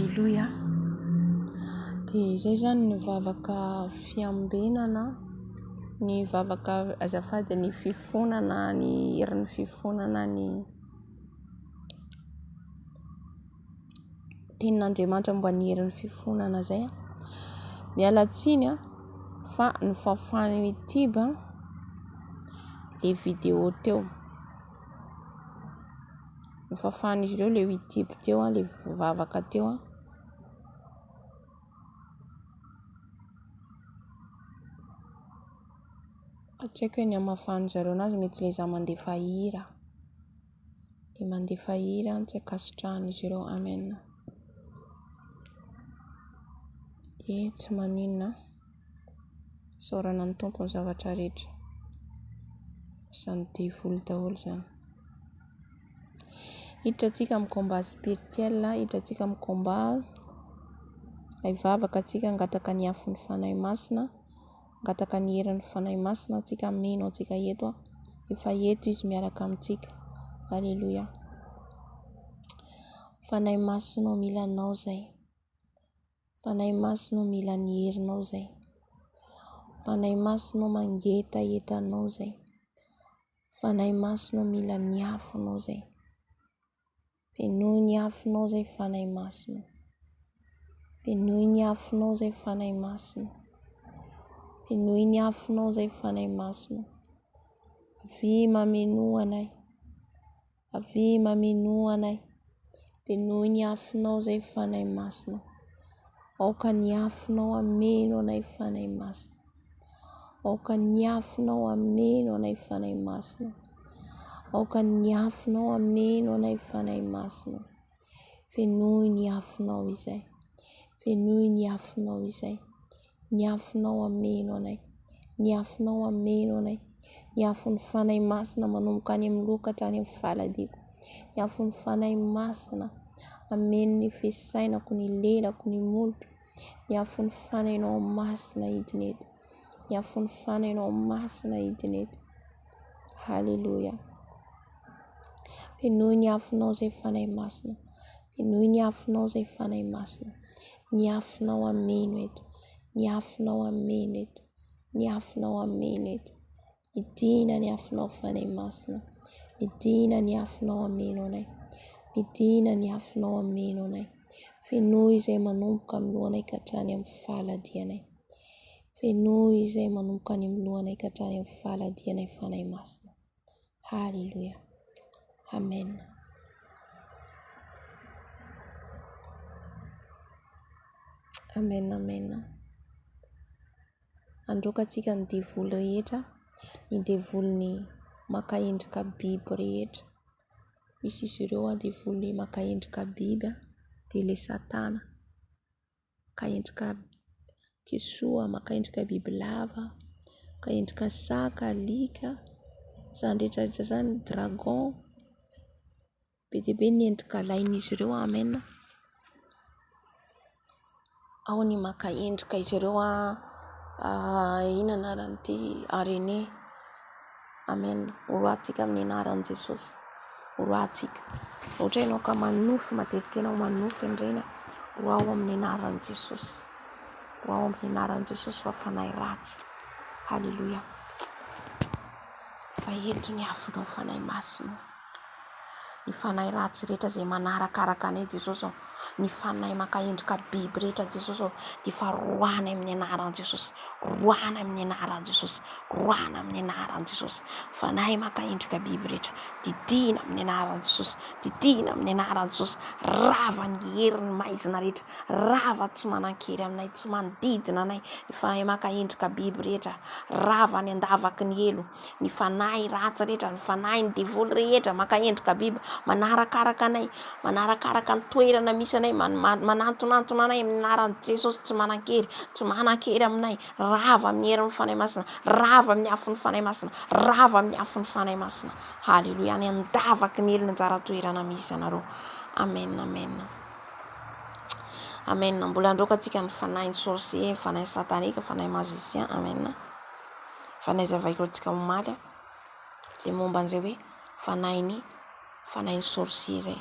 Haleloia. Dia izay zany ny vavaka fiambenana, ny vavaka azafady, ny fifonana, ny herin'ny fifonana ny tenin'Andriamanitra momba ny herin'ny fifonana zay. Miala tsiny fa ny fafany mitiba le vidéo teo. Ny fafan'izy ireo le witiby teo, le vavaka teo. Tsy haiko ny amafan'zareo anazy, mety le za mandefa hira. Le mandefa hira tsy akasitrahan'izy ireo. Amen. Dia tsy maninona, saorana ny tompo ny zavatra rehetra. Samy devoly daholo zany. Hiditra antsika amin'ny combat spirituel, hiditra antsika amin'ny combat. Hivavaka antsika angataka ny afon'ny fanahy masina, angataka ny herin'ny fanahy masina antsika, mino antsika eto. Efa eto izy miaraka amintsika. Haleloia. Fanahy masinao mila anao zay. Fanahy masinao mila ny herinao zay. Fanahy masinao mangetaeta anao zay. Fanahy masinao mila ny afonao zay. Fenohy ny afonao zay fanahy masinao. Fenohy ny afonao zay fanahy masinao. Fenohy ny afonao zay fanahy masinao. Avy mamenoa anay. Avy mamenoa anay. Fenohy ny afonao zay fanahy masinao. Aoka ny afonao ameno anay fanahy masina. Aoka ny afonao ameno anay fanahy masina. Aoka ny afonao ameno anay fanahy masina. Fenohy ny afonao izay. Fenohy ny afonao izay. Ny afonao ameno anay. Ny afonao ameno anay. Ny afon'ny fanahy masina manomboka any amin'ny lokatra any amin'ny faladiko. Ny afon'ny fanahy masina ameno ny fisainako, ny lelako, ny molotro. Ny afon'ny fanahinao masina hidinety. Ny afon'ny fanahinao masina hidinety. Haleloia. Fenohy ny afonao zay fanahy masina. Fenohy ny afonao zay fanahy masina. Ny afonao ameno eto. Ny afonao ameno eto. Ny afonao ameno eto. Midina ny afonao fanahy masina. Midina ny afonao ameno anay. Midina ny afonao ameno anay. Fenohy izay manomboka amin'ny lohanay ka hatrany amin'ny faladianay. Fenohy izay manomboka any amin'ny lohanay ka hatrany amin'ny faladianay fanahy masina. Haleloia. Amen. Amen. Amen. Androkantsika ny devoly rehetra, ny devoliny maka endrika biby rehetra. Misy izy ireo devoly maka endrika biby, dia le satana. Maka endrika kisoa, maka endrika bibilava, maka endrika saka, alika, izany rehetrarehetra zany, dragon. Be dia be ny endrika lain'izy ireo. Amen. Ao ny maka endrika izy ireo ina anaran'ity arene. Amen. Oroantsika amin'ny anaran'i Jesosy. Oroantsika. Ohatra ianao ka manofy, matetika ianao manofy indrena, roao amin'ny anaran'i Jesosy. Roao amin'ny anaran'i Jesosy fa fanahy ratsy. Haleloia. Fa eto ny afonao fanahy masina. Ny fanahy ratsy rehetra izay manarakaraka anay Jesosy, ny fanahy maka endrika biby rehetra Jesosy, dia fa roana amin'ny anaran'i Jesosy. Roana amin'ny anaran'i Jesosy. Roana amin'ny anaran'i Jesosy. Fanahy maka endrika biby rehetra, didina amin'ny anaran'i Jesosy. Didina amin'ny anaran'i Jesosy. Rava ny herin'ny maizina rehetra. Rava tsy manan-kery aminay, tsy manodidina anay. Ny fanahy maka endrika biby rehetra, rava ny andavaky ny elo. Ny fanahy ratsy rehetra, ny fanahy ny devoly rehetra maka endrika biby, manarakaraka anay, manarakaraka ny toerana misy anay, manantonantona anay amin'ny anaran'i Jesosy. Tsy manan-kery, tsy manan-kery aminay. Rava amin'ny herin'ny fanahy masina, rava amin'ny afon'ny fanahy masina, rava amin'ny afon'ny fanahy masina. Haleloia. Ny andavaky ny elo ny anjara toerana misy anareo. Amen. Amen. Amen. Mbola androkantsika ny fanahy sorcier, fanahy satanika, fanahy magicien. Amen. Fanahy zavaiko antsika omaly zay momba an'izay hoe fanahy sorcier zay.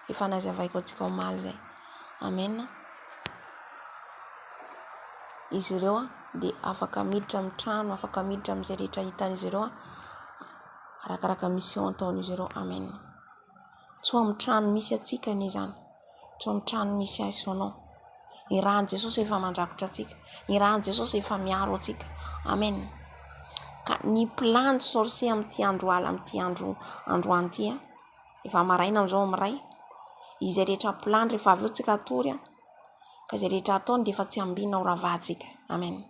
Efa nazavaiko antsika omaly zay. Amena. Izy ireo dia afaka miditra amin'ny trano, afaka miditra amin'izay rehetra hitan'izy ireo arakaraka mission ataon'izy ireo. Amena. Tsy ho amin'ny trano misy atsika ny izany, tsy ho amin'ny trano misy azy anao. Ny rahan'i Jesosy efa mandrakotra atsika, ny rahan'i Jesosy efa miaro atsika. Amen. Ka ny plan sorcier amin'ity andro ala, amin'ity androany ity efa maraina amin'izao amiray. Izay rehetra plan rehefa avy eo tsika atory ka izay rehetra ataony dia efa tsy ambinina ho ravahantsika. Amen.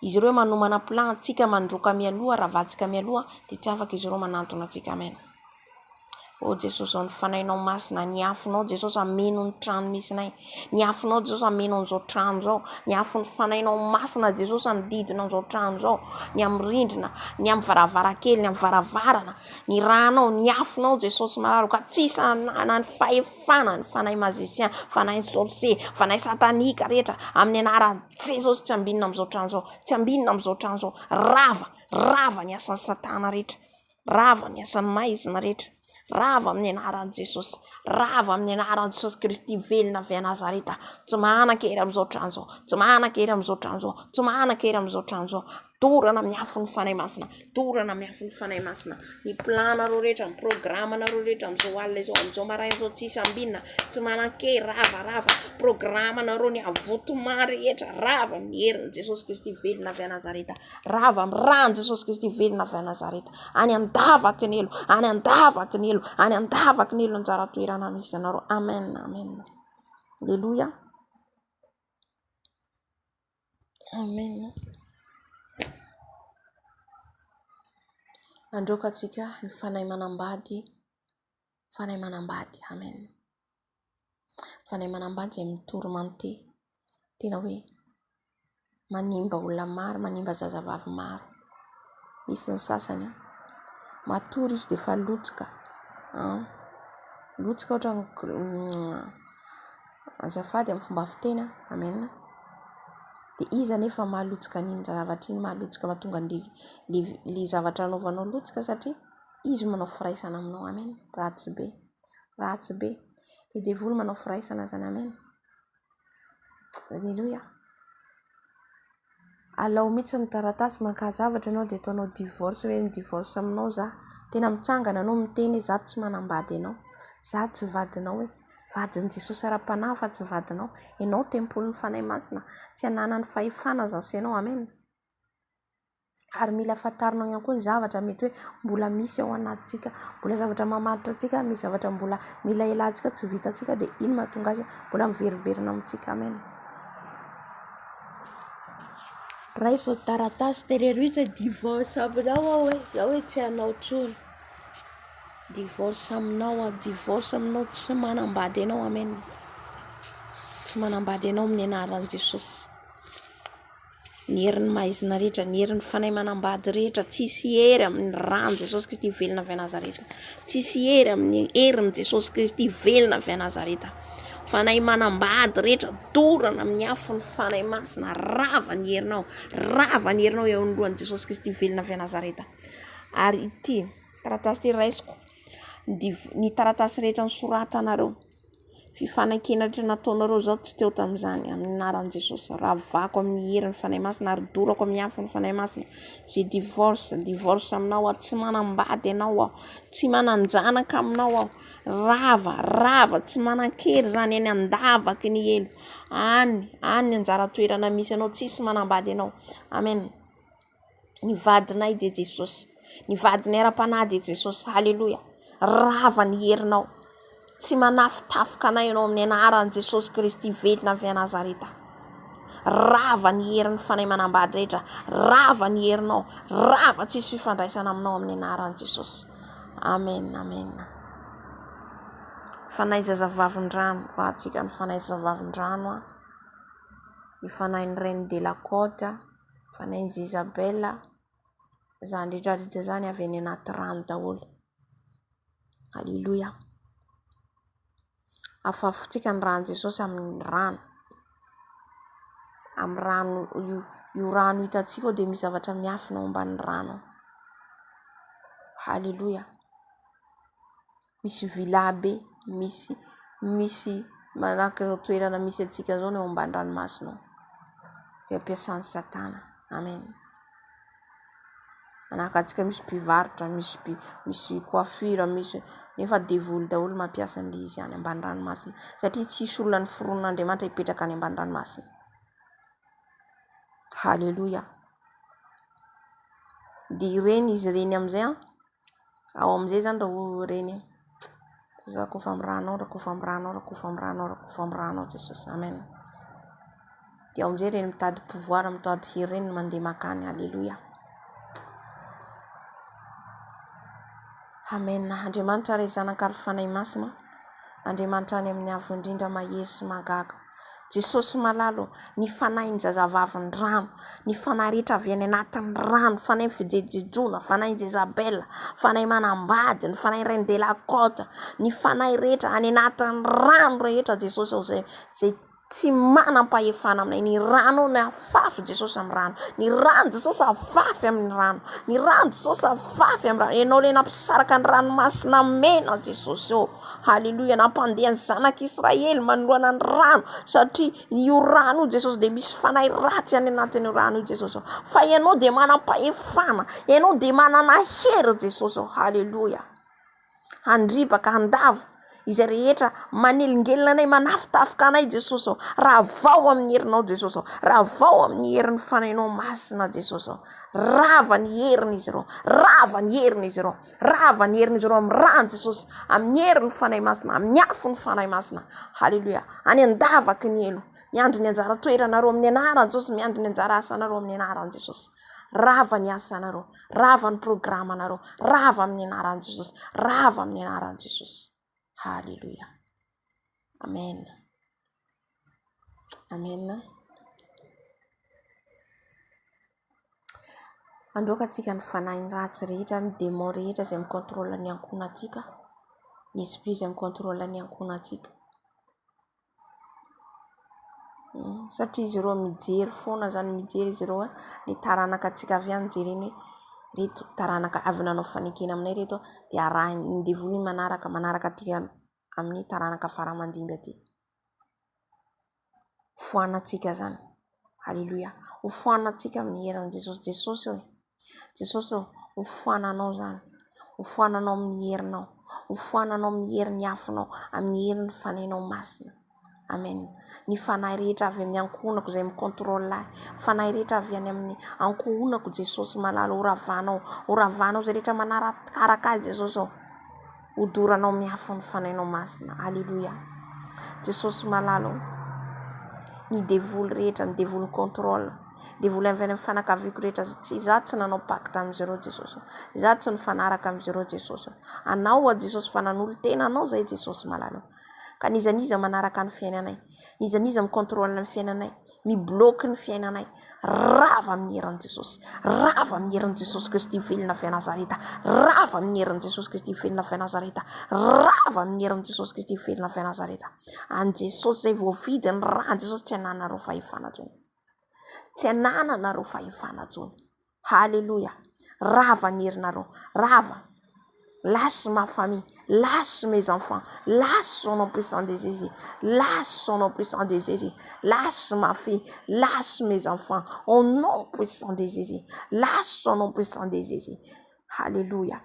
Izy ireo manomana plan, tsika mandroka mialoha, ravahantsika mialoha dia tsy afaka izy ireo manantona atsika. Amen. O Jesosy, ny fanainao masina, ny afonao Jesosy ameno ny trano misy nay, ny afonao Jesosy ameno an'izao trano zao, ny afo ny fanainao masina Jesosy anodidina an'izao trano zao, ny amin'ny rindrina, ny amin'ny varavarakely, ny amin'ny varavarana, ny ranao, ny afonao Jesosy mararo, ka tsisy anana ny fahefana, ny fanahy mazisien, fanahy sorcier, fanahy satanika rehetra amin'ny anaran'i Jesosy tsy ambinina amin'izao trano zao, tsy ambinina amin'izao trano zao. Rava ny asan'ny satana rehetra, rava ny asan'ny maizina rehetra. Rava amin'ny anaran'i Jesosy, rava amin'ny anaran'i Jesosy Kristy velona avy a Nazareta. Tsy manan-kery amin'izao trano zao, tsy manan-kery amin'izao trano zao, tsy manan-kery amin'izao trano zao. Dorana amin'ny afon'ny fanahy masina, dorana amin'ny afon'ny fanahy masina. Ny planareo rehetra, ny programanareo rehetra amin'izao alina izao, amin'izao maraina izao tsisy ambinina, tsy manan-kery. Rava programanareo ny avotomany rehetra, rava amin'ny herin'i Jesosy Kristy velona avy a Nazareta, rava amin'ny ran'i Jesosy Kristy velona avy a Nazareta. Any andavaky ny elo, any andavaky ny elo, any andavaky ny elo anjara toerana misy anareo. Amen. Amen. Alleluia. Amen. Androka atsika ny fanahy manambady, fanahy manambady. Amen. Fanahy manambady izay mitoromante, tena hoe manimba olona maro, manimba zazavavy maro. Misy ny sasany matory izy dia fa lotsika, lotsika ohatra azafady amin'ny fomba fiteny. Amen. Dia izy anefa mahalotsika n'iny zavatra iny, mahalotsika mahatonga le zavatra anaovanao lotsika satria izy manao firaisana aminao. Amen. Ratsy be, ratsy be. Le devoly manao firaisana zany. Amen. Alleluia. Alao mitsy ny taratasy maka zavatra ianao dia ataonao divorce, hoe ny divorce aminao za. Tena mitsangana anao miteny za tsy manambady anao, za tsy vadinao, hoe vadin'i Jesosy ara-panahy fa tsy vadinao. Ianao tempolin'ny fanahy masina, tsy hanana ny fahefana zasy ianao. Amen. Ary mila fantarinao ihany koa ny zavatra mety hoe mbola misy ao anatintsika, mbola zavatra mamaritra antsika, misy zavatra mbola mila ilantsika tsy vitantsika, dia iny mahatonga azy mbola miveriverina amintsika. Amen. Raha izao taratasy tereroiza divorce aminao aho hoe tsy hanao tsony. Divorce aminao, divorce aminao, tsy manambady anao. Amen. Tsy manambady anao amin'ny anaran'i Jesosy. Ny herin'ny maizina rehetra, ny herin'ny fanahy manambady rehetra, tsisy hery amin'ny ran'i Jesosy Kristy velona avy a Nazareta. Tsisy hery amin'ny herin'i Jesosy Kristy velona avy a Nazareta. Fanahy manambady rehetra, dorana amin'ny afon'ny fanahy masina, rava ny herinao, rava ny herinao eo anoloan'i Jesosy Kristy velona avy a Nazareta. Ary ity taratasy ity raisiko, ny taratasy rehetra nisoratanareo, fifanakina rehetra nataonareo zao tsy teo tamin'izany, amin'ny anaran'i Jesosy. Ravako amin'ny herin'ny fanahy masina ary dorako amin'ny afon'ny fanahy masina. J'ai divorce aminao, tsy manambady anao aho, tsy mananjanaka aminao aho. Rava tsy manan-kery zany, any andavaky ny elo, any anjara toerana misy anao, tsisy manambady anao. Amen. Ny vadinay dia Jesosy, ny vadinay ara-panahy dia Jesosy. Halleluia. Rava ny herinao, tsy manafitafoka anay ianao amin'ny anaran'i Jesosy Kristy velona avy a Nazareta. Rava ny herin'ny fanahy manambady rehetra, rava ny herinao, rava tsisy fifandraisana aminao amin'ny anaran'i Jesosy. Amen. Amen. Fanahy zazavavin-drano, rahantsika ny fanahy zazavavin-drano, ny fanahin'ny Reine de la Côte, fanahin'i Isabelle, zany rehetrarehetra zany avy any anaty rano daholo. Halleluia. Afafontsika ny ran'i Jesosy amin'ny rano, amin'ny rano io rano hitantsika dia misy zavatra miafina ao ambanin'ny rano. Halleluia. Misy vilabe, misy manaraka ireo toerana misy atsika zao ny eo amban-dranomasina zay ampiasan'ny Satana. Amen. Manaraka atsika misy mpivarotra, misy coiffure, misy nefa devoly daholo mampiasa an'le izy any amban-dranomasina satria tsisy olona ny foron'Andriamanitra hipetraka any amban-dranomasina. Halleluja. Dia ireny izy ireny amizay ao amizay zany raha reny za kofa amranao, rakofa amranao, rakofa amranao, rakofa amranao Jesosy. Amen. Dia ao amizay reny mitady pouvoir, mitady hery reny mandeha makany. Halleluja. Amen. Andriamanitra ray zanaka ary fanahy masina, Andriamanitra any amin'ny avo indrindra mahery sy magaga. Jesosy malalo, ny fanahin'ny zazavavy ny rano, ny fanahy rehetra avy any anatin'ny rano, fanahy fijejejona, fanahy Jezabel, fanahy manambady, ny fanahy Reine de la Côte, ny fanahy rehetra any anatin'ny rano rehetra Jesosy ao zay tsy manam-pahefana aminay. Ny rano ny afafy Jesosy amin'ny rano, ny rano Jesosy afafy amin'ny rano, ny rano Jesosy afafy amin'ny rano. Ianao le nampisaraka ny ranomasina mena Jesosy eo. Halleluja. Nampandeha ny zanak'Israely manoloana ny rano satria io rano io Jesosy dia misy fanahy ratsy any anatin'io rano io Jesosy. Fa ianao dia manam-pahefana, ianao dia manana hery Jesosy. Halleluja. Andribaka andavo izay rehetra manelingelina anay, manafitafika anay Jesosy. Raha vao amin'ny herinao Jesosy, raha vao amin'ny herin'ny fanahinao masina Jesosy. Rava ny heriny izy ireo, rava ny heriny izy ireo, rava ny heriny izy ireo amin'ny rano Jesosy, amin'ny herin'ny fanahy masina, amin'ny afo ny fanahy masina. Halleluja. Any andavaky ny elo, miandry ny anjara toeranareo amin'ny anarany Jesosy, miandry ny anjara asanareo amin'ny anarany Jesosy. Rava ny asanareo, rava ny programanareo, rava amin'ny anarany Jesosy, rava amin'ny anarany Jesosy. Halleluja. Amen. Amen. Androakantsika ny fanahy ratsy rehetra, ny démon rehetra izay mikontrôla ny ankohonantsika, ny esprit izay mikontrôla ny ankohonantsika. Satria izy ireo mijery foana zany, mijery izy ireo ny taranaka atsika avy any jereny reto taranaka avy nanao fanekena aminay reto dia arahiny ny devoly manaraka aty amin'ny taranaka faramandimby aty. Foanatsika zany. Halleluja. Ho foanatsika amin'ny herin'i Jesosy. Jesosy eo. Jesosy eo. Ho foananao zany. Ho foananao amin'ny herinao. Ho foananao amin'ny herin'ny afonao, amin'ny herin'ny fanahinao masina. Amen. Ny fanahy rehetra avy amin'ny ankohonako izay mikontrôla ahy, fanahy rehetra avy any amin'ny ankohonako Jesosy malalo, oravanao zay rehetra manarakaraka azy Jesosy ao. Hodoranao miafo ny fanahinao masina. Halleluja. Jesosy malalo. Ny devoly rehetra, ny devoly contrôle, devoly avy any amin'ny fanakaviko rehetra, za tsy nanao pacte amin'izareo Jesosy. Za tsy nifanaraka amin'izareo Jesosy. Anao a Jesosy fa nanolo tena anao zay Jesosy malalo. Ka nizaniza manaraka ny fiainanay, nizaniza mikontrôle ny fiainanay, mibloky ny fiainanay. Rava amin'ny herin'i Jesosy, rava amin'ny herin'i Jesosy Kristy velona avy Nazareta, rava amin'ny herin'i Jesosy Kristy velona avy Nazareta, rava amin'ny herin'i Jesosy Kristy velona avy Nazareta. An Jesosy zay voavidy ny raha Jesosy tsy ananareo fahefana tsony, tsy ananareo fahefana tsony. Halleluja. Rava ny herinareo, rava. Lâche ma famille, lâche mes enfants, lâche son nom puissant de Jésus, lâche son nom puissant de Jésus, lâche ma fille, lâche mes enfants, au nom puissant de Jésus, lâche son nom puissant de Jésus. Alléluia.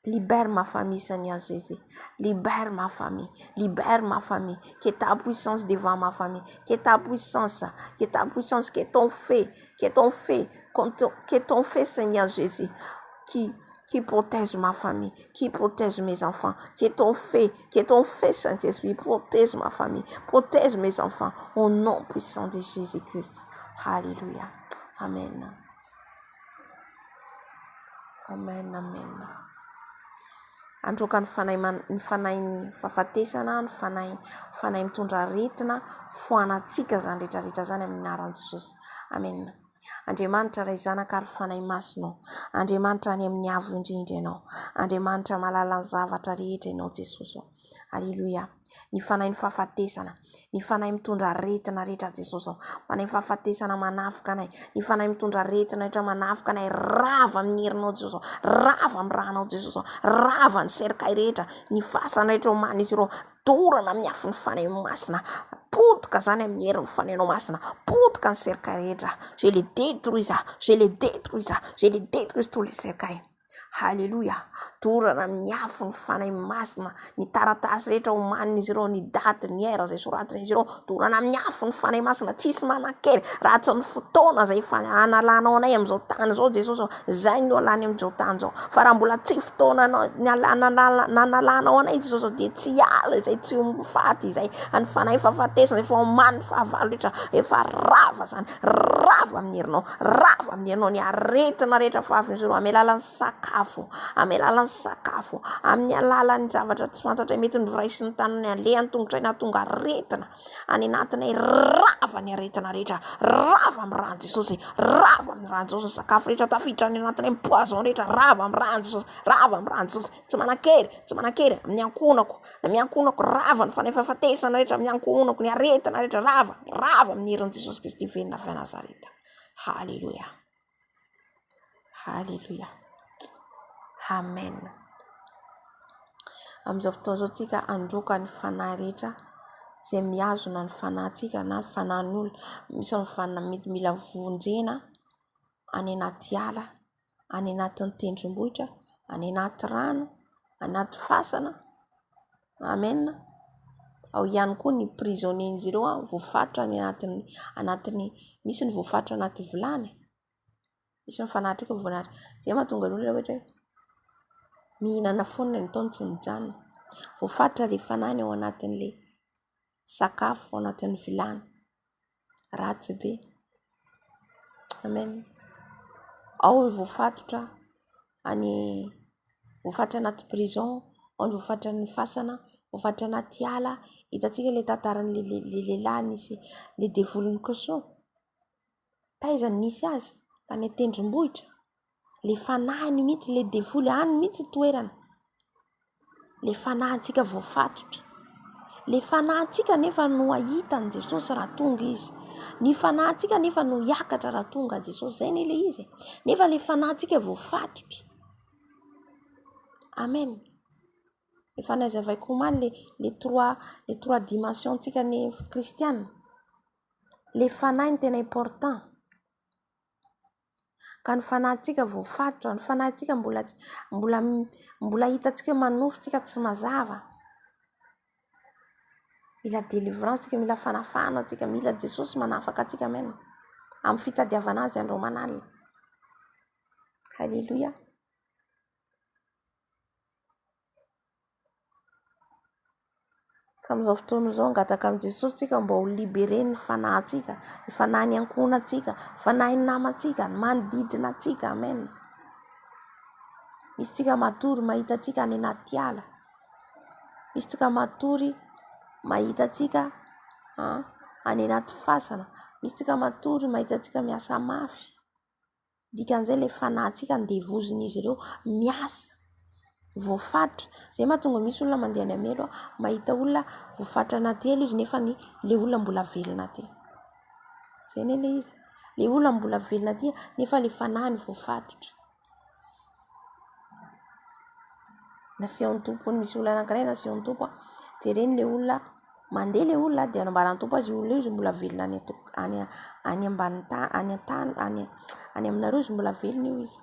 Libère ma famille, Seigneur Jésus. Libère ma famille. Libère ma famille. Que ta puissance devant ma famille. Que ta puissance, que ton fait, que ton fait, Seigneur Jésus, qui protège ma famille, qui protège mes enfants, que ton fait, Saint-Esprit, protège ma famille, protège mes enfants, au nom puissant de Jésus-Christ. Alléluia. Amen. Amen, amen. Androka ny fanahy fahafatesana, ny fanahy mitondra aretina, foanatsika zany rehetrarehetra zany amin'ny anaran'i Jesosy. Amen. Andriamanitra ray zanaka ary fanahy masinao, Andriamanitra any amin'ny avo indrindra ianao, Andriamanitra mahalala ny zavatra rehetra ianao Jesosy. Aleloia. Ny fanahy ny fahafatesana, ny fanahy mitondra aretina rehetra Jesosy ao, fanahy fahafatesana manafika anay, ny fanahy mitondra aretina rehetra manafika anay, rava amin'ny herinao Jesosy ao, rava amin'ny rahanao Jesosy ao, rava ny serikay rehetra, ny fasana rehetra omany izy ireo, dorana amin'ny afo ny fanahy masina, potika zany amin'ny herin'ny fanahinao masina, potika ny serikay rehetra, je les détruisa, je les détruisa, je les détruisa tous les serikay. Halleluja. Dorana amin'ny afo ny fanahy masina, ny taratasy rehetra omanin'izy ireo, ny daty, ny era zay soratin'izy ireo, dorana amin'ny afo ny fanahy masina, tsisy manan-kery, raha tsy ny fotoana zay fa analanao anay amin'izao tany zao Jesosy, zay no alany amin'izao tany zao. Fa raha mbola tsy fotoana nanalanao anay Jesosy dia tsy ala izay, tsy faty izay, any fanahy fahafatesana efa omany fahavalo rehetra, efa rava zany, rava amin'ny herinao, rava amin'ny herinao, ny aretina rehetra fahafin'izy ireo, amin'ny alalan'ny sakafo, amin'ny alalan'ny sakafo, amin'ny alalan'ny zavatra tsy fantatra mety ny voraisy ny tanany alehany tongotra ina tonga aretina any anatinay, rava ny aretina rehetra, rava amin'ny rano Jesosy, rava amin'ny rano Jesosy, ny sakafo rehetra tafiditra any anatinay, ny poison rehetra, rava amin'ny rano Jesosy, rava amin'ny rano Jesosy, tsy manan-kery, tsy manan-kery, amin'ny ankonako, rava ny fanahy fahafatesana rehetra, amin'ny ankonako, ny aretina rehetra, rava amin'ny herin'i Jesosy Kristy venona avy Nazareta. Halleluja. Halleluja. Amen. Amin'izao fotoana izao tsika androka ny fanahy rehetra izay mihazona ny fanahintsika na ny fanahin'ny olona. Misy ny fanahy mety mila vonjena any anaty ala, any anatin'ny tendrombohitra, any anaty rano, anaty fasana. Amen. Ao ihany koa ny prisonniers ireo voafatra any anatiny misy ny voafatra anaty vilany. Misy ny fanahitrika voanahitra. Zay mahatonga ny olona ohatra mihinana foana ny taony tsy mijanona. Voafatra le fanahy ao anatin'le sakafo ao anatin'ny vilany. Ratsy be. Amen. Ao voafatra anaty prison, ao ny voafatra ny fasana, voafatra anaty ala. Hitantsika le tantaran'ny le lehilahy nisy le devolon'ny Koso. Taizany nisy azy tany tendrombohitra. Le fanahiny mihitsy le devoly any mihitsy toerana. Le fanahintsika voafatotra. Le fanahintsika nefa no ahitan'i Jesosy raha tonga izy. Ny fanahintsika nefa no hiakatra raha tonga Jesosy. Zay ne le izy. Nefa le fanahintsika voafatotra. Amen. Efa nazavaiko omany le trois dimensions-tsika ny kristiana. Le fanahy ny tena important. Ka ny fanahintsika voafatotra, ny fanahintsika mbola hitantsika manofotsika tsy mazava. Mila délivrance tsika, mila fanafana tsika, mila Jesosy manafaka atsika. Amen. Amin'ny fitadiavana azy andro manalina. Halleluja. Ka amin'izao fotoana izao angataka amin'i Jesosy tsika mba ho libere ny fanahintsika, ny fanahin'ny ankohonantsika, ny fanahin'ny namantsika, ny manodidina atsika. Amen. Misy tsika matory mahita atsika any anaty ala. Misy tsika matory mahita atsika any anaty fasana. Misy tsika matory mahita atsika miasa mafy. Dikan'izay le fanahintsika ny devozin'izy ireo miasa. Voafatra. Zay mahatonga misy olona mandeha any amelo mahita olona voafatra anaty elo izy nefa le olona mbola velona aty. Zay ne le izy. Le olona mbola velona aty nefa le fanahiny voafatotra. Nasehon'ny tompony, misy olona anankiray nasehon'ny tompo. Jereny le olona mandeha le olona dia anambaran'ny tompo azy olona izy mbola velona any ambany tany, any aminareo izy mbola velona io izy.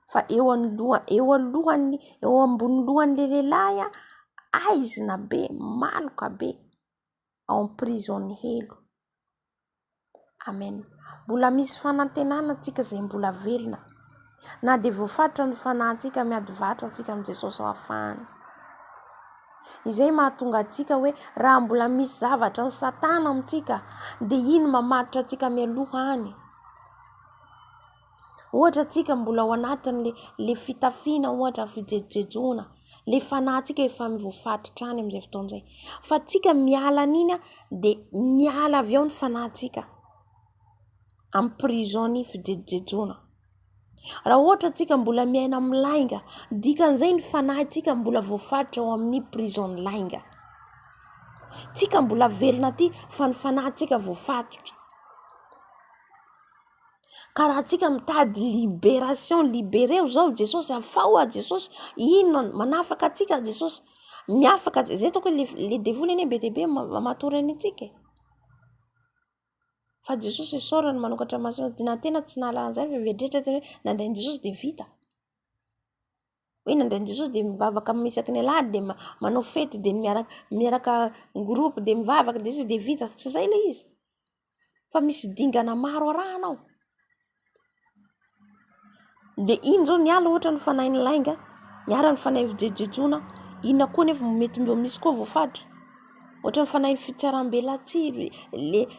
Fa eo ambony lohan'le lehilahy aizina be, maloka be, ao amin'ny prison ny helo. Amen. Mbola misy fanantenana atsika izay mbola velona. Na dia voafatra ny fanahintsika miady vatra atsika amin'i Jesosy ao afahany. Izay mahatonga atsika hoe raha mbola misy zavatra ny Satana amintsika dia iny mamatotra atsika mialoha any. Ohatra atsika mbola ao anatin'le fitafiana, ohatra fijejoana, le fanahintsika efa mivoafatotra any amin'izay fotoana izay. Fa atsika miala an'iny dia miala avy ao ny fanahintsika amin'ny prison ny fijejoana. raha ohatra tsika mbola miaina amin'ny lainga, dikan'izay ny fanahy tsika mbola voafatotra ao amin'ny prison lainga. Tsika mbola velona aty fa ny fanahy tsika voafatotra. Ka raha tsika mitady libération, libéreo zao Jesosy, afao a Jesosy, ino manafaka atsika Jesosy, miafaka zay toko le devoly eny be deaibe matorany atsika. Fa Jesosy isaorany manokatra masina na tena tsy nahalala an'izay fa vedretra tena hoe nandrain'i Jesosy dia vita. Hoe nandrain'i Jesosy dia mivavaka isaky ny alahady dia manao fety dia miaraka groupe dia mivavaka dia izy dia vita, tsy izay ilay izy. Fa misy dingana maro arahana ao. Dia iny zao niala ohatra ny fanahy ny lainga, niala ny fanahy fijejejona, inona koa nefa mety mbo misy koa voafatotra. Ohatra ny fanahy fitsaram-belatsiry,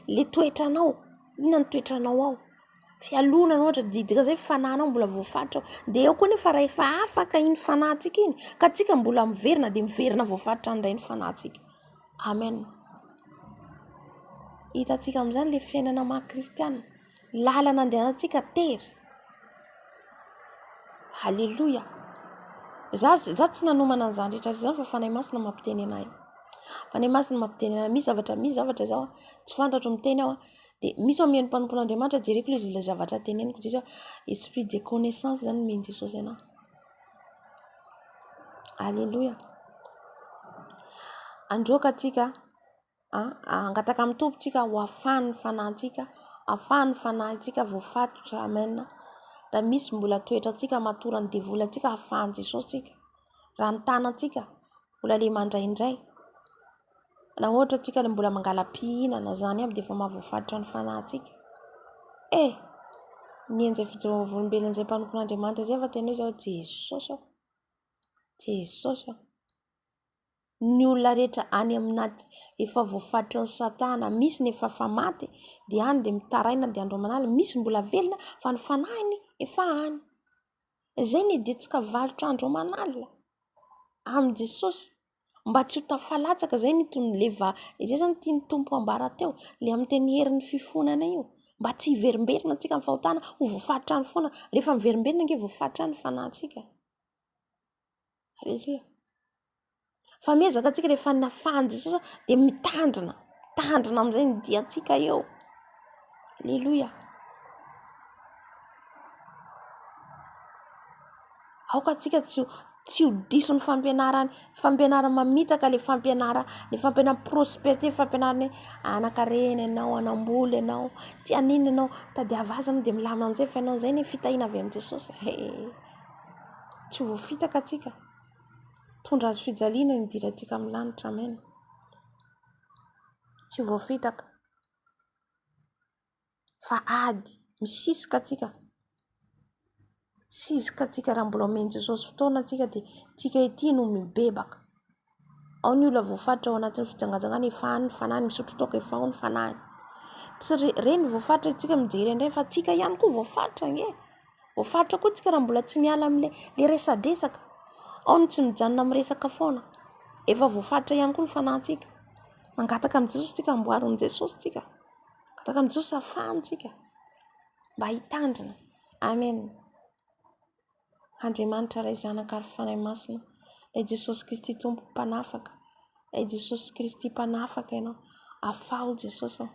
le toetranao, inona ny toetranao ao? Fialonana ohatra didika zay fananao mbola voafatotra. Dia eo koa nefa raha efa afaka iny fanahintsika iny, ka tsika mbola miverina dia miverina voafatotra andray ny fanahintsika. Amen. Hitantsika amin'izany le fiainana maha-kristiana, lalana andehanantsika tery. Halleluja. Za tsy nanomana an'izany rehetra izany fa fanahy masina mampiteny anahy. Fanahy masina mampiteny anahy. Misy zavatra zao tsy fantatro miteny aho dia misy ao mihaino mpanompon'Andriamanitra jereko ilay zavatra teneniko dia esprit de connaissance zany meny Jesosy anahy. Halleluja. Androaka atsika angataka amin'ny tompontsika ho afahan'ny fanahintsika, afahan'ny fanahintsika voafatotra. Amen. Raha misy mbola toetra atsika matorany devoly atsika afahan'i Jesosy tsika. Raha ny tanantsika mbola le mandraindray. Na ohatra atsika le mbola mangala-pihinana zany aby dia efa mahavoafatotra ny fanahintsika. Ny an'izay fijoroam-belon'izay mpanompon'Andriamanitra zay fa tena hoe zao Jesosy aho. Jesosy aho. Ny olona rehetra any aminaty efa voafatotra ny Satana, misy ny efa maty dia any dia mitaraina dia andro manala, misy mbola velona fa ny fanahiny efa any. Izay ny idintsika valitra andro manala amin'ny Jesosy mba tsy ho tafalatsaka. Izay ny izay zany tiany tompo ambara teo le amin'ny teny herin'ny fifonana io, mba tsy hiverimberina antsika amin'ny fahotana ho voafatotra ny foana. Rehefa miverimberina ange voafatotra ny fanahintsika. Halleluja. Fa miezaka atsika rehefa nafahan'i Jesosy dia mitandrina amin'izay ny diantsika eo. Halleluja. Aoka atsika tsy ho diso ny fampianarana mamitaka, le fampianarana prospérité, fampianarana anakarena ianao, anambola ianao, tsy anina ianao, tadiavazana dia milamina amin'izay fiainao izay ny fitahina avy amin'ny Jesosy. Tsy ho voafitaka atsika. Tondra azo fijaliana ny dirantsika amin'ny lanitra. Amen. Tsy ho voafitaka. Fa ady misisika atsika. Sisika atsika raha mbola omeny Jesosy fotoana atsika dia tsika ety no mibebaka. Ao ny olona voafatotra ao anatin'ny fijangajangana efa any ny fanahy, misotro toaka efa ao ny fanahy. Tsy reny voafatotra tsika mijery indray fa tsika ihany koa voafatotra nge. Voafatotra koa tsika raha mbola tsy miala amin'le resadresaka. Ao ny tsy mijanona miresaka foana. Efa voafatotra ihany koa ny fanahintsika. Mangataka amin'ny Jesosy tsika, amboarin'i Jesosy tsika. Mangataka amin'ny Jesosy afahantsika mba hitandrina. Amen. Andriamanitra ray zanaka ary fanahy masina, ilay Jesosy Kristy tompo mpanafaka, ilay Jesosy Kristy mpanafaka ianao. Afao Jesosy ao.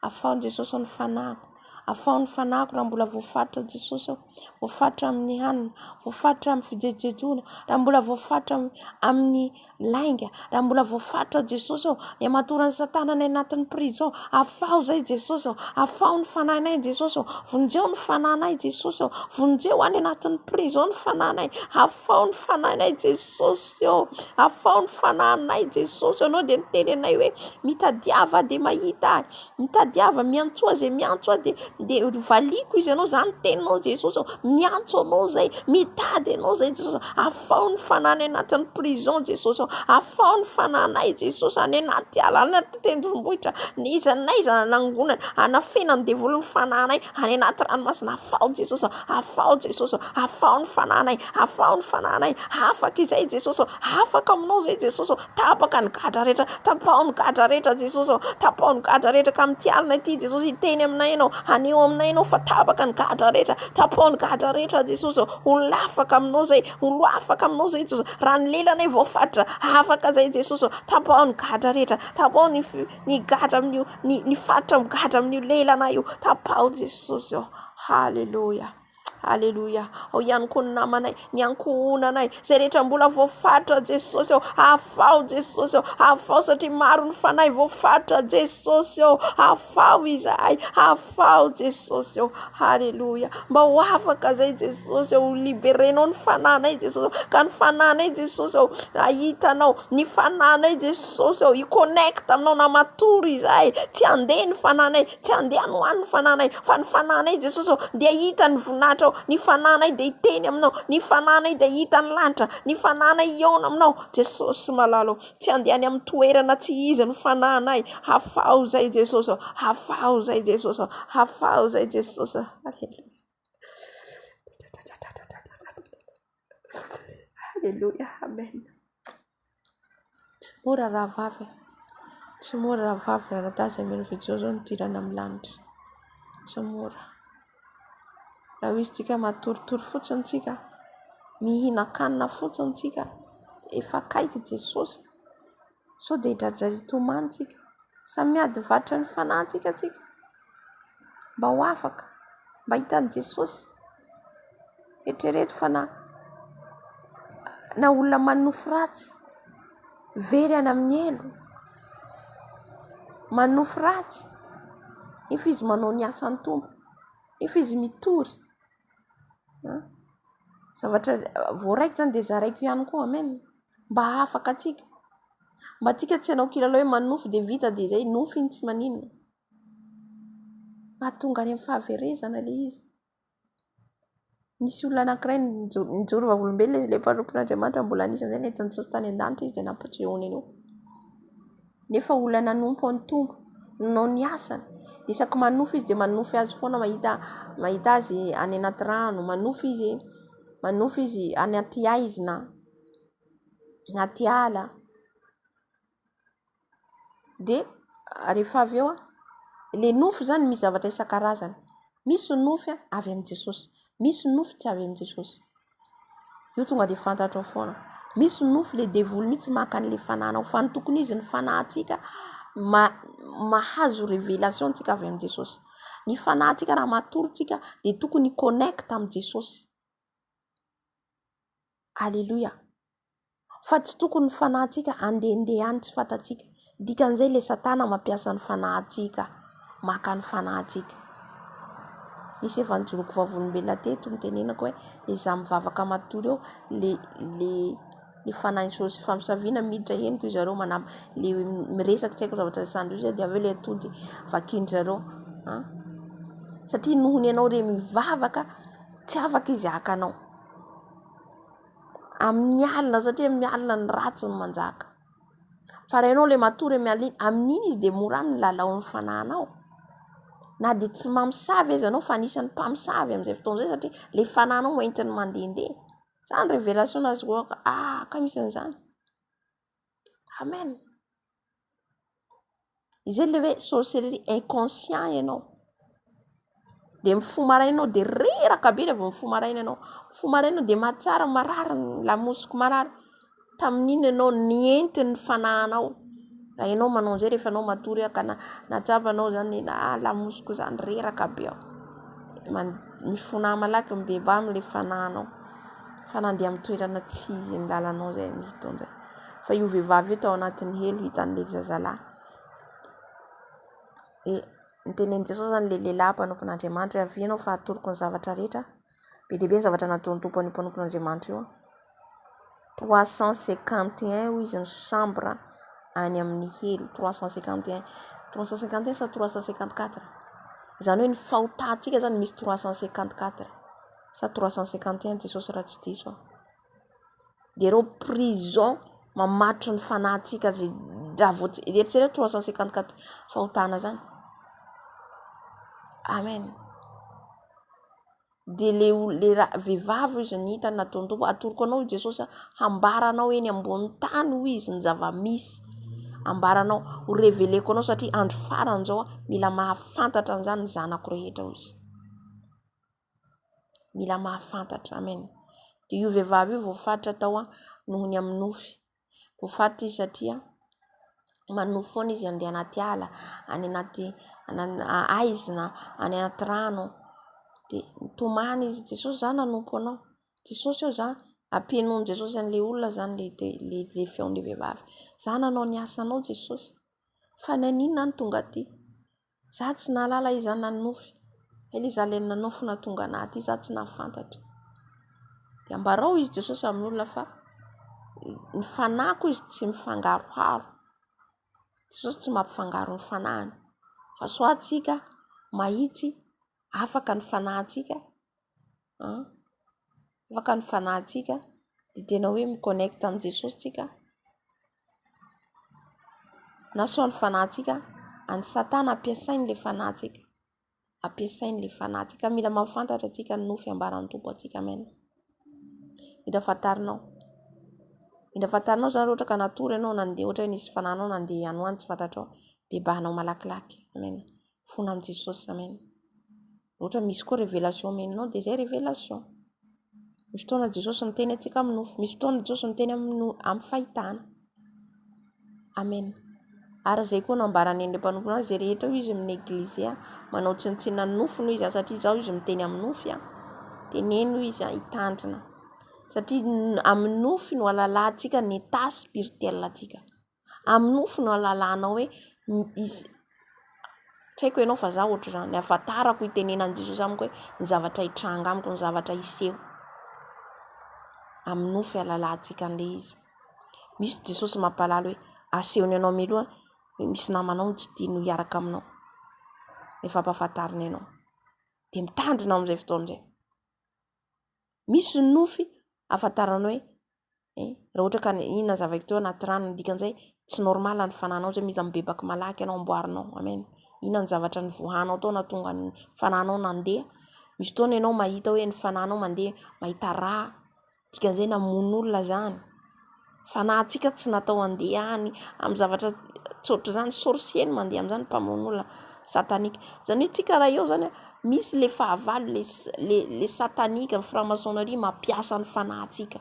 Afao Jesosy ao ny fanahiko. Afao ny fanahiko raha mbola voafatotra Jesosy ao. Voafatotra amin'ny hanina, voafatotra amin'ny fijejejona, raha mbola voafatotra amin'ny lainga, raha mbola voafatotra Jesosy ao. Ny hamatoran'ny Satana ny anatin'ny prison. Afao zay Jesosy ao. Afao ny fanahinay Jesosy ao. Vonjeo ny fanahinay Jesosy ao. Vonjeo any anatin'ny prison ny fanahinay. Afao ny fanahinay Jesosy ao. Afao ny fanahinay Jesosy ao. Anao dia nitenenay hoe mitadiava dia mahita. Mitadiava miantso azy miantso dia valiko izy anao zany teninao Jesosy ao. Miantso anao zay, mitady anao zay Jesosy. Afao ny fanahinay anatin'ny prison Jesosy ao. Afao ny fanahinay Jesosy any anaty ala, anaty tendrombohitra, iza nangonana anafena ny devolin'ny fanahinay any anaty ranomasina. Afao Jesosy ao. Afao Jesosy ao. Afao ny fanahinay. Afao ny fanahinay. Afaka izay Jesosy ao. Afaka aminao zay Jesosy ao. Tapaka ny gadra rehetra, tapao ny gadra rehetra Jesosy ao. Tapao ny gadra rehetra ka mitialina ity Jesosy hiteny aminay ianao. aneo aminay ianao fa tapaka ny gadra rehetra, tapao ny gadra rehetra Jesosy, olona afaka aminao zay, olo afaka aminao zay Jesosy, raha ny lelanay voafatra afaka zay Jesosy, tapao ny gadra rehetra, tapao ny gadra amin'io, ny fatra amin'ny gadra amin'io lelanay io, tapao Jesosy. Halleluja. Halleluja. Ao ihany koa ny namanay, ny ankohonanay, zay rehetra mbola voafatra Jesosy, afao Jesosy, afao satria maro ny fanahy voafatra Jesosy, afao izahay, afao Jesosy. Halleluja. Mba ho afaka zay Jesosy, ho liberenao ny fananay Jesosy, ka ny fananay Jesosy ahitanao, ny fananay Jesosy i-connecte aminao na matory izahay, tsy andeha ny fananay, tsy andeha any hoany ny fananay, fa ny fananay Jesosy dia hita ny voninahitra, ny fananay dia hiteny aminao, ny fananay dia hita ny lanitra, ny fananay iona aminao Jesosy malalo, tsy andeha any amin'ny toerana tsy izy ny fananay. Afao zay Jesosy, afao zay Jesosy, afao zay Jesosy. Halleluja. Amen. Tsy mora raha vavy, tsy mora raha vavy raha tasy amin'ny video zao nitirana amin'ny lanitra, tsy mora. Raha izy tsika matoritory fotsiny tsika, mihina-kanina fotsiny tsika, efa kaiky Jesosy, so dia hidradrary tomany tsika, sa miady vatra ny fanahintsika tsika, mba ho afaka, mba hitan'i Jesosy. Eritrereto fa na olona manofy ratsy, very any amin'ny elo, manofy ratsy, nefa izy manao ny asan'ny tompo, nefa izy mitory. Zavatra voaraiko zany dia zaraiko ihany koa. Amen. Mba afaka atsika, mba tsika tsy hanao kilalao hoe manofy dia vita dia izay nofy iny tsy maninona, mahatonga any amin'ny fahaverezana le izy. Nisy olona anankiray nijoro vavolombelona ilay mpanompon'Andriamanitra, mbola anisan'izay nentin'i Jesosy tany an-danitra izy dia nampatrehoany anio. Nefa olona nanompo ny tompo, nanao ny asany, isaky manofy izy dia manofy azy foana, mahita azy any anaty rano, manofy izy any aty aizina, anaty ala. Dia rehefa avy eo le nofy zany misy zavatra isan-karazany, misy nofy avy amin'ny Jesosy, misy nofy tsy avy amin'ny Jesosy. Io tonga dia fantatrao foana. Misy nofy le devoly mitsy maka an'le fananao, fa ny tokony izy ny fanahintsika mahazo révélation tsika avy amin'ny Jesosy. Ny fanahintsika raha matorytsika dia tokony connecte amin'ny Jesosy. Alléluia. Fa tsy tokony ny fanahintsika andehandeha any tsy fantatsika. Dikan'izay le Satana mampiasa ny fanahintsika, maka ny fanahintsika. Nisy efa nijoroko vavolombelona teto mitenenako hoe le za mivavaka matory eo, le fanahy Jesosy famsaviana miditra heniko izy zareo le miresaka tsy haiko zavatra sandro izy dia avy eo le atody vakindry zareo. Satria nohony ianao re mivavaka tsy afaka izy hakanao amin'ny alina, satria amin'ny alina ny ratsy ny manjaka. Fa raha ianao le matory amin'iny izy dia mora amin'ny lalao ny fanahinao. Na dia tsy mamosavy izy anao fa anisan'ny mpamosavy amin'izay fotoana izay, satria le fanahinao hoentiny mandehandeha. Zany révélation azo ka misy an'izany. Amen. Izay le hoe sorcellerie inconscient ianao. Dia mifoha maraina ianao dia reraka be rehefa mifoha maraina ianao. Mifoha maraina ianao dia mahatsara marary ny lamosiko marary. Tamin'iny ianao nientiny ny fanahinao. Raha ianao manao an'izay rehefa anao matory ka natsapanao zany lamosiko zany reraka be aho. Mifoha malaky mibeba amin'ilay fanahinao. Fa nandeha amin'ny toerana tsy izy ny lalanao zay amin'ny fotoana izay. Fa io vehivavy io tao anatin'ny helo hitan'ilay zazalahy. Nitenen'i Jesosy zany le lehilahy mpanompon'Andriamanitra hoe avy ianao fa atoroko ny zavatra rehetra. Be dia be ny zavatra nataon'ny tompo ny mpanompon'Andriamanitra io. 351 izy ny chambre any amin'ny helo. 351 sa 354. Izany hoe ny fahotantsika zany misy 354 sa 351 Jesosy raha tsy diso. Dia ireo prison mamatro ny fanahintsika eritrereto 354 fahotana zany. Amen. Dia le vehivavy izy ny hitany nataon'ny tompo, atoroko anao Jesosy hambaranao eny ambony tany hoy izy ny zava-misy. ambaranao ho reveleko anao satria andro farany zao mila mahafantatra an'izany ny zanako rehetra izy, mila mahafantatra. Amen. Dia io vehivavy io voafaritra tao noho ny amin'ny nofy, voafaritra izy satria manofy foana izy andeha anaty ala, any anaty aizina, any anaty rano. Dia tomany izy, Jesosy zany nanompo anao, Jesosy eo za ampienoin Jesosy an'le olona zany le feon'le vehivavy, za nanao ny asanao Jesosy, fa ny aninona ny tonga aty, za tsy nalala izy zany nanofy, ilay za le nanofy na tonga anaty za tsy nafantatra. Dia ambarao izy Jesosy amin'olona fa ny fanako izy tsy mifangaroharo, Jesosy tsy mampifangaro ny fanahiny, fa so atsika mahitsy afaka ny fanahintsika, afaka ny fanahintsika dia tena hoe miconnecte amin'ny Jesosy tsika, na so ny fanahintsika any Satana ampiasainy le fanahintsika, ampiasainy le fanahintsika. Mila mahafantatra atsika ny nofy ambaran'ny Tompo atsika. Amen. Mila fantarinao zany ohatra ka natory ianao nandeha, ohatra hoe nisy fanahinao nandeha anoany tsy fantatrao, bebahanao malakilaky. Amen. Fona amin'ny Jesosy. Amen. Ohatra misy koa révélation meninao dia zay révélation. Misy fotoana Jesosy miteny atsika amin'ny nofy, misy fotoana Jesosy miteny amin'ny fahitana. Amen. Ary zay koa nambarany ny mpanompo azy rehetra io izy amin'ny eglizy manao tsinontsina ny nofy noho izy satria zao izy miteny amin'ny nofy dia neno izy hitandrina, satria amin'ny nofy no alalantsika ny état spirituel atsika, amin'ny nofy no alalanao hoe izy. Tsy haiko ianao fa za ohatra zany ny ahafantarako itenenan'i Jesosy amiko hoe ny zavatra hitranga amiko, ny zavatra hiseho, amin'ny nofy alalantsika an'le izy. Misy Jesosy mampalala hoe asehony ianao miloha hoe misy namanao tsy tiany ho hiaraka aminao, efa ampahafantarina ianao dia mitandrina amin'izay fotoana izay. Misy ny nofy ahafantarana hoe raha ohatra ka inona zavaky teo anaty rano, dikan'izay tsy normala ny fanahinao zay, mila mibebaka malaky ianao amboarinao. Amen. Inona ny zavatra ny vohanao tao na tonga ny fanahinao nandeha. Misy fotoana ianao mahita hoe ny fanahinao mandeha mahita raha, dikan'izay namono olona zany. Fanahintsika tsy natao andeha any amin'ny zavatra tsotra zany, sorcier ny mandeha amin'izany, mpamono olona satanika. Zany hoe tsika raha eo zany misy le fahavalo le satanika, ny franc-maçonnerie mampiasa ny fanahintsika,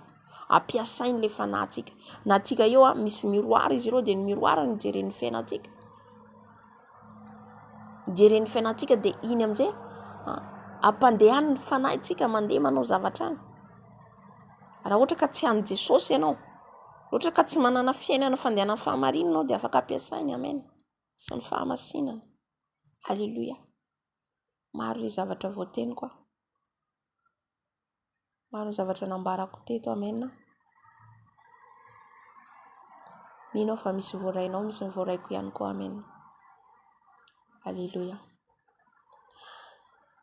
ampiasainy le fanahintsika. Na tsika eo misy miroara izy ireo dia ny miroara ny jeren'ny fiainantsika, jeren'ny fiainantsika dia iny amin'izay ampandehan'ny fanahintsika mandeha manao zavatra any. Raha ohatra ka tsy any Jesosy ianao, ohatra ka tsy manana fiainana fandehanana fahamarinanao dia afaka ampiasainy. Amen. Sy ny fahamasinana. Alléluia. Maro ny zavatra voateniko, maro ny zavatra nambarako teto. Amen. Mino fa misy voarainao, misy ny voaraiko ihany koa. Amen. Alléluia.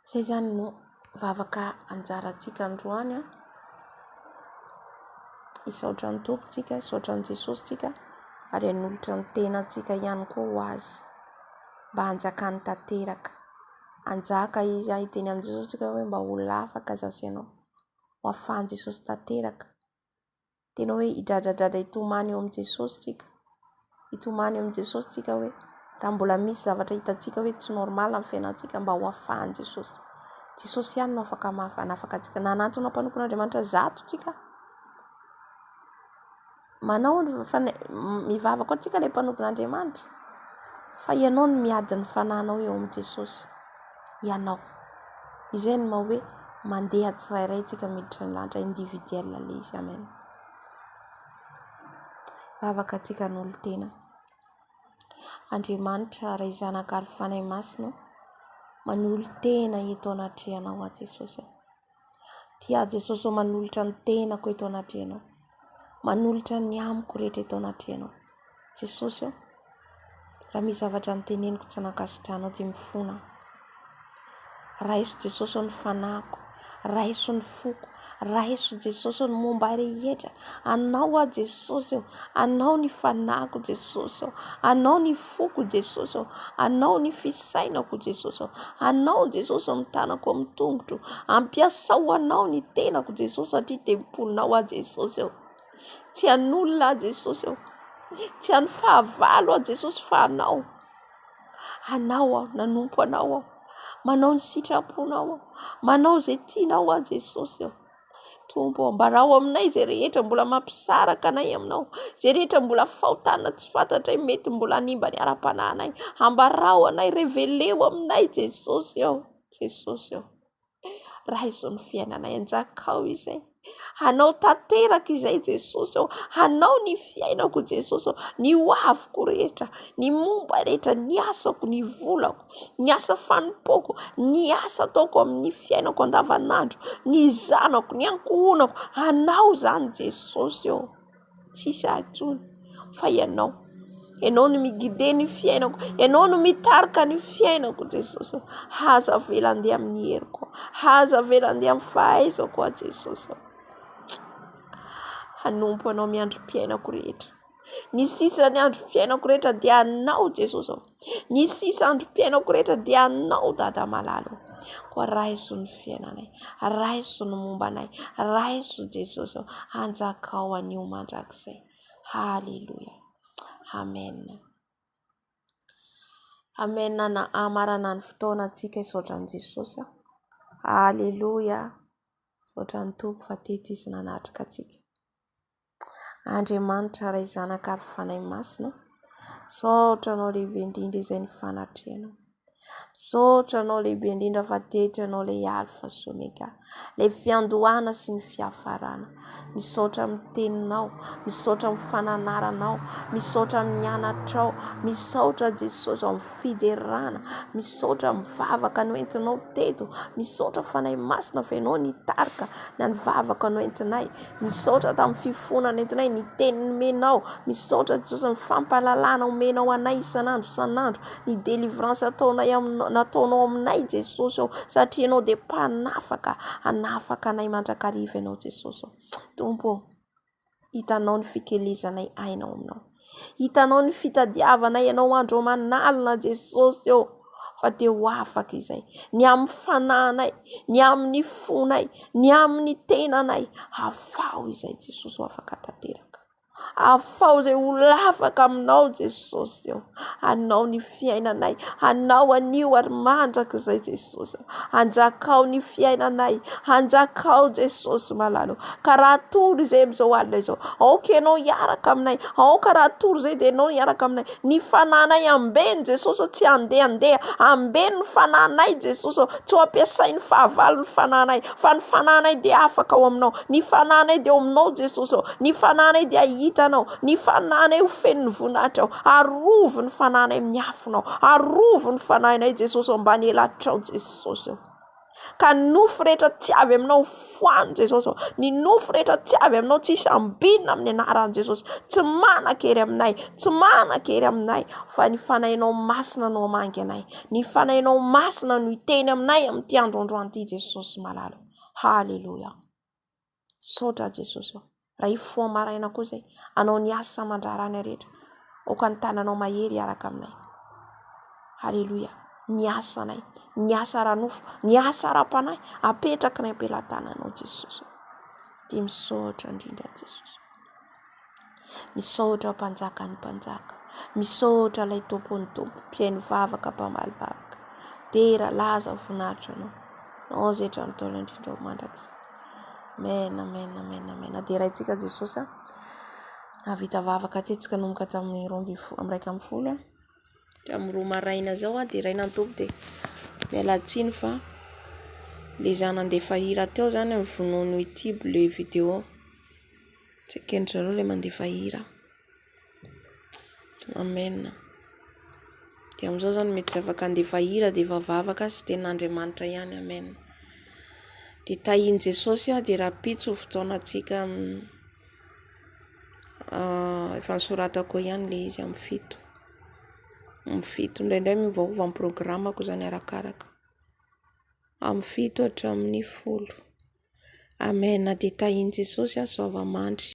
Zay zany no vavaka anjarantsika androany, isaotra ny tompontsika, isaotra ny Jesosy tsika, ary hanolotra ny tenantsika ihany koa ho azy, mba hanjakany tanteraka. Anjaka izy hiteny amin'ny Jesosy tsika hoe mba ho lafaka zasainao, ho afahan'i Jesosy tanteraka. Tena hoe hidradradrada hitomany eo amin'ny Jesosy tsika, hitomany eo amin'ny Jesosy tsika hoe raha mbola misy zavatra hitantsika hoe tsy normal amin'ny fiainantsika, mba ho afahan'i Jesosy. Jesosy ihany no afaka manafaka antsika. Nanantona mpanompon'Andriamanitra zato tsika, manao mivavaka antsika ilay mpanompon'Andriamanitra, fa ianao no miady ny fanahinao eo amin'ny Jesosy. Ianao izay no maha hoe mandeha tsirairay tsika miditra ny lanitra individuel le izy. Amen. Vavaka antsika n'olo tena. Andriamanitra ray zanaka ary fanahy masina, manolo tena eto anatrehanao a Jesosy. Tia Jesosy manolotra ny tenako eto anatrehanao, manolotra ny amiko rehetra eto anatrehanao. Jesosy, raha misy zavatra niteneniko tsy nankasitranao dia mifona. Raiso Jesosy ny fanahiko, raiso ny foko, raiso Jesosy ny momba rehetra. Anao a Jesosy, anao ny fanahiko Jesosy, anao ny foko Jesosy, anao ny fisainako Jesosy, anao Jesosy ny tanako amin'ny tongotro. Ampiasao anao ny tenako Jesosy satria tempolinao a Jesosy. Tsy an'olona a Jesosy, Tsy any fahavalo a Jesosy fa anao aho nanompo anao aho, manao ny sitraponao aho, manao zay tianao a Jesosy aho. Tompo, ambarao aminay zay rehetra mbola mampisaraka anay aminao, zay rehetra mbola fahotana tsy fantatra mety mbola hanimba ny ara-pananay, ambarao anay, reveleo aminay Jesosy aho, Jesosy aho. Raiso ny fiainanay, anjakao izay, hanao tanteraka izay Jesosy aho, hanao ny fiainako Jesosy aho, ny hoaviko rehetra, ny momba rehetra, ny asako, ny volako, ny asa fanompoko, ny asa ataoko amin'ny fiainako andavanandro, ny zanako, ny ankohonako, hanao zany Jesosy aho, tsisy atsony fa ianao no miguide ny fiainako, ianao no mitarika ny fiainako Jesosy aho. Haza vela andeha amin'ny heriko, haza vela andeha amin'ny fahaizako a Jesosy aho. Hanompo anao miandrom-piainako rehetra, ny sisa ny androm-piainako rehetra dia anao Jesosy aho, ny sisa androm-piainako rehetra dia anao Dada malalo. Koa raiso ny fiainanay, raiso ny mombanay, raiso Jesosy aho, anjakao anio mandrakizay. Haleluya, amen. Amen. Na amarana ny fotoana antsika isaotran'i Jesosy. Haleluya, isaotran'ny Tompo fa teto izy nanatrika antsika. Andriamanitra ray zanaka ary fanahy masina, saotranao lehibe indrindra izay ny fanatrehanao. Saotranao lehibe indrindra fa teto ianao ilay Alfa sy Omega, ilay fiandohana sy ny fiafarana. Misaotra amin'ny teninao, misaotra amin'ny fananaranao, misaotra amin'ny anatrao, misaotra Jesosy amin'ny fiderana, misaotra amin'ny vavaka noentinao teto, misaotra fanahy masina fa ianao nitarika ny vavaka noentinay, misaotra tamin'ny fifonana entinay, ny teniny menao, misaotra Jesosy ny fampalalana omenao anay isanandro sanandro, ny délivrance nataonao aminay Jesosy aho, satria ianao dia mpanafaka, anafaka anay mandrakariva ianao Jesosy aho. Tompo, hitanao ny fikelezanay ainao aminao, hitanao ny fitadiavanay ianao andro manalina Jesosy aho, fa dia ho afaka izay, ny amin'ny fananay, ny amin'ny fonay, ny amin'ny tenanay, afao izay Jesosy ho afaka tanteraka. Afao izay ho lafaka aminao Jesosy aho, anao ny fiainanay, anao anio ary mandrakizay Jesosy, anjakao ny fiainanay, anjakao Jesosy malalo. Ka raha tory izay amin'izao alina izao, aoka ianao hiaraka aminay, aoka raha tory izay dia ianao hiaraka aminay, ny fananay ambeny Jesosy, tsy andeha, ambeny ny fananay Jesosy, tsy ho ampiasain'ny fahavalo ny fananay, fa ny fananay dia afaka ao aminao, ny fananay dia ao aminao Jesosy, ny fananay dia hitanao, ny fananay ho fen'ny voninahitra, arovo ny fananay amin'ny afonao, arovo ny fananay Jesosy ambany elatrao Jesosy. Ka ny nofo rehetra tsy avy aminao foany Jesosy, ny nofo rehetra tsy avy aminao tsy sambinina amin'ny anaran'i Jesosy, tsy manan-kery aminay, tsy manan-kery aminay, fa ny fanahinao masina no mangy anay, ny fanahinao masina no hiteny aminay amin'ity androandroany ity Jesosy malalo. Haleluya, saotra Jesosy. Raha ifoa maraina koa izay, anao ny asa mandrarany rehetra, oka ny tananao mahery hiaraka aminay. Haleluya, ny asanay, ny asa ranofo, ny asa ra-panahy, apetraka ny ampelantananao Jesosy. Dia misaotra indrindra Jesosy, misaotra mpanjaka ny mpanjaka, misaotra ilay tompony tompo, mpiainy vavaka, mpamaly vavaka, tera laza voninahitra anao zetra ny taona indrindra ho mandrakizay. Amen, amen, amen, amen. Dia raintsika Jesosy, navita vavaka tsitsika nomboka tamin'ny 1:10, tamin'ny 2 maraina zao dia raina ny tompo dia mialatsiny fa le za nandefa hira teo zany amin'ny vonono YouTube le vidéo, tsy kendrareo le mandefa hira. Amen. Dia amin'izao zany mety tsy afaka andefa hira dia efa vavaka sy ten'Andriamanitra ihany. Amen. Dia tahiny Jesosy dia rapitso fotoanantsika efa nisoratako ihany le izy amin'ny 7 indraindray miovaova amin'ny programako zany arakaraka amin'ny 7 hatramin'ny 10. Amen. Dia tahiny Jesosy soava mandry.